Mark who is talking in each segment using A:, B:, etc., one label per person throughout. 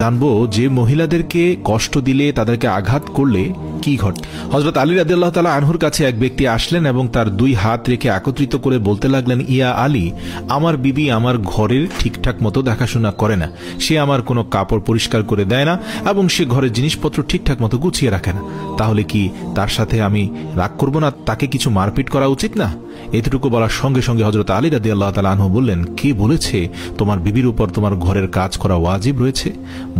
A: জানবো যে মহিলাদেরকে কষ্ট দিলে, তাদেরকে আঘাত করলে কি ঘটে। হযরত আলী রাদিয়াল্লাহু তাআলা আনহুর কাছে এক ব্যক্তি আসলেন এবং তার দুই হাত রেখে একত্রিত করে বলতে লাগলেন, ইয়া আলী, আমার বিবি আমার ঘরের ঠিকঠাক মতো দেখাশোনা করে না, সে আমার কোনো কাপড় পরিষ্কার করে দেয় না এবং সে ঘরের জিনিসপত্র ঠিকঠাক মতো গুছিয়ে রাখে না। তাহলে কি তার সাথে আমি রাগ করব না? তাকে কিছু মারপিট করা উচিত না? এতটুকু বলার সঙ্গে সঙ্গে হযরত আলী রাদিয়াল্লাহু তাআলা আনহু বললেন, কে বলেছে তোমার বিবির উপর তোমার ঘরের কাজ করা ওয়াজিব রয়েছে?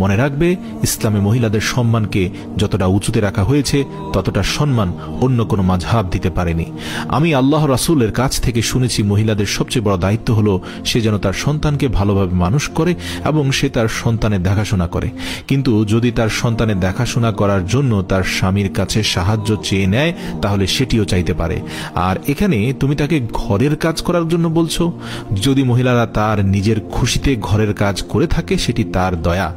A: মনে রাখবে, ইসলামে মহিলাদের সম্মানকে যতটা উঁচুতে রাখা হয়েছে ততটা সম্মান অন্য কোনো মাযহাব দিতে পারেনি। আমি আল্লাহ রাসূলের কাছ থেকে শুনেছি মহিলাদের সবচেয়ে বড় দায়িত্ব হলো সে যেন তার সন্তানকে ভালোভাবে মানুষ করে এবং সে তার সন্তানের দেখাশোনা করে। কিন্তু যদি তার সন্তানের দেখাশোনা করার জন্য তার স্বামীর কাছে সাহায্য চেয়ে নেয় তাহলে সেটিও চাইতে পারে। আর এখানে তুমি তাকে ঘরের কাজ করার জন্য বলছো। যদি মহিলারা তার নিজের খুশিতে ঘরের কাজ করে থাকে সেটি তার দয়া,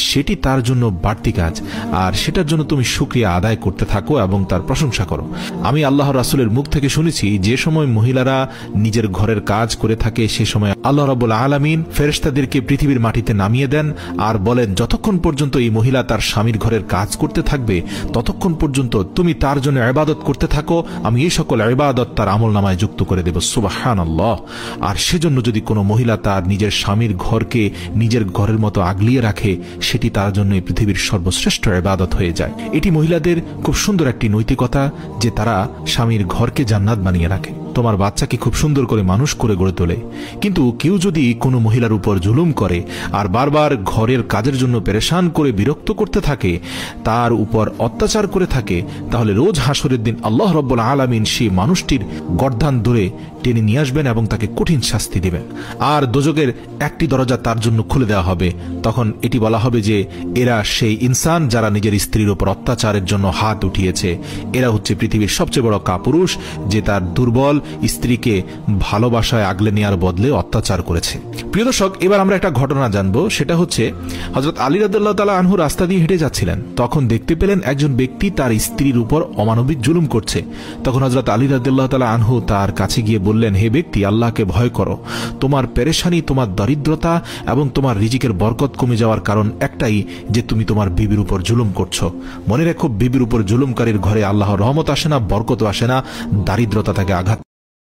A: সেটি তার জন্য বাড়তি কাজ, আর সেটার জন্য তুমি শুকরিয়া আদায় করতে থাকো এবং তার প্রশংসা করো। আমি আল্লাহ রাসূলের মুখ থেকে শুনেছি যে সময় মহিলারা নিজের ঘরের কাজ করে থাকে সে সময় আল্লাহ রাব্বুল আলামিন ফেরেশতাদেরকে পৃথিবীর মাটিতে নামিয়ে দেন আর বলেন, যতক্ষণ পর্যন্ত এই মহিলা তার স্বামীর ঘরের কাজ করতে থাকবে ততক্ষণ পর্যন্ত তুমি তার জন্য ইবাদত করতে থাকো, আমি এই সকল ইবাদত তার আমলনামায় যুক্ত করে দেব। সুবহানাল্লাহ। আর সেজন্য যদি কোনো মহিলা তার নিজের স্বামীর ঘরকে নিজের ঘরের মতো আগলিয়ে রাখে সেটি তার জন্য এই পৃথিবীর সর্বশ্রেষ্ঠ ইবাদত হয়ে যায়। এটি মহিলাদের খুব সুন্দর একটি নৈতিকতা যে তারা স্বামীর ঘরকে জান্নাত বানিয়ে রাখে, তোমার বাচ্চাকে খুব সুন্দর করে মানুষ করে গড়ে তোলে। কিন্তু কেউ যদি কোনো মহিলার উপর জুলুম করে আর বারবার ঘরের কাজের জন্য পেরেশান করে বিরক্ত করতে থাকে, তার উপর অত্যাচার করে থাকে, তাহলে রোজ হাসরের দিন আল্লাহ রাব্বুল আলামিন সেই মানুষটির গর্দান ধরে টেনে নিয়ে আসবেন এবং তাকে কঠিন শাস্তি দিবেন। আর দোজখের একটি দরজা তার জন্য খুলে দেওয়া হবে। তখন এটি বলা হবে যে এরা সেই ইনসান যারা নিজের স্ত্রীর উপর অত্যাচারের জন্য হাত উঠিয়েছে। এরা হচ্ছে পৃথিবীর সবচেয়ে বড় কাপুরুষ যে তার দুর্বল স্ত্রীকে ভালোবাসায় আগলে নেওয়ার বদলে অত্যাচার করেছে। প্রিয় দর্শক, এবার আমরা একটা ঘটনা জানবো। সেটা হচ্ছে হযরত আলী রাদিয়াল্লাহু তাআলা আনহু রাস্তা দিয়ে হেঁটে যাচ্ছিলেন, তখন দেখতে পেলেন একজন ব্যক্তি তার স্ত্রীর উপর অমানবিক জুলুম করছে। তখন হযরত আলী রাদিয়াল্লাহু তাআলা আনহু তার কাছে গিয়ে বললেন, হে ব্যক্তি, আল্লাহকে ভয় করো। তোমার পেরেশানি, তোমার দরিদ্রতা এবং তোমার রিজিকের বরকত কমে যাওয়ার কারণ একটাই যে তুমি তোমার বিবির উপর জুলুম করছো। মনে রেখো, বিবির উপর জুলুমকারীর ঘরে আল্লাহর রহমত আসে না, বরকত আসে না, দারিদ্রতা তাকে আঘাত